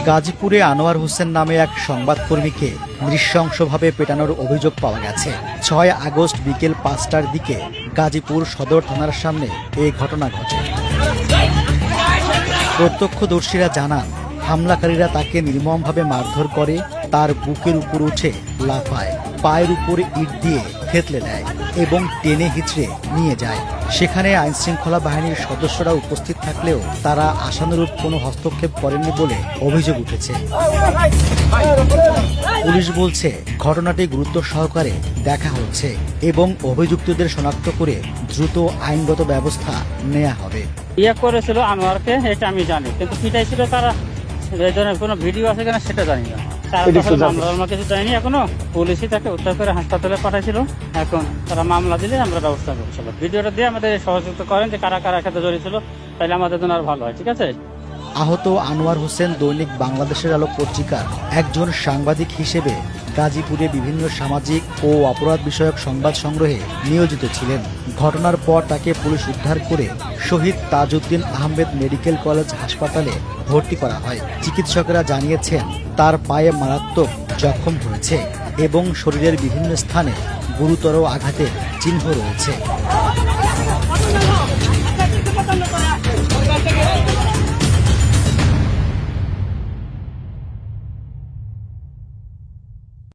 গাজীপুরে আনোয়ার হোসেন নামে এক সংবাদকর্মীকে নৃশংসভাবে পেটানোর অভিযোগ পাওয়া গেছে। ৬ আগস্ট বিকেল ৫টার দিকে গাজীপুর সদর থানার সামনে এই ঘটনা ঘটে। প্রত্যক্ষদর্শীরা জানান, হামলাকারীরা তাকে নির্মমভাবে মারধর করে, তার বুকের উপর উঠে লাফায়, পায়ের উপর ইট দিয়ে থেতলে দেয় এবং টেনে হিঁচড়ে নিয়ে যায়। সেখানে আইনশৃঙ্খলা বাহিনীর সদস্যরা উপস্থিত থাকলেও তারা আশানুরূপ কোনো হস্তক্ষেপ করেননি বলে অভিযোগ উঠেছে। পুলিশ বলছে, ঘটনাটি গুরুত্ব সহকারে দেখা হচ্ছে এবং অভিযুক্তদের শনাক্ত করে দ্রুত আইনগত ব্যবস্থা নেওয়া হবে। ইয়ে করেছিল আনোয়ারকে, এটা আমি জানি, কিন্তু পিটাইছিল তারা, এই ধরনের কোনো ভিডিও আছে কিনা সেটা জানি না। মামলা কিছু চাইনি, এখনো পুলিশই তাকে উদ্ধার করে হাসপাতালে পাঠাইছিল। এখন তারা মামলা দিলে আমরা ব্যবস্থা করছিল। ভিডিওটা দিয়ে আমাদের সহযোগিতা করেন যে কারা কারা সাথে জড়িত ছিল, তাহলে আমাদের জন্য আর ভালো হয়। ঠিক আছে। আহত আনোয়ার হোসেন দৈনিক বাংলাদেশের আলো পত্রিকার একজন সাংবাদিক হিসেবে গাজীপুরে বিভিন্ন সামাজিক ও অপরাধ বিষয়ক সংবাদ সংগ্রহে নিয়োজিত ছিলেন। ঘটনার পর তাকে পুলিশ উদ্ধার করে শহীদ তাজউদ্দিন আহমেদ মেডিকেল কলেজ হাসপাতালে ভর্তি করা হয়। চিকিৎসকেরা জানিয়েছেন, তার পায়ে মারাত্মক জখম হয়েছে এবং শরীরের বিভিন্ন স্থানে গুরুতর আঘাতের চিহ্ন রয়েছে।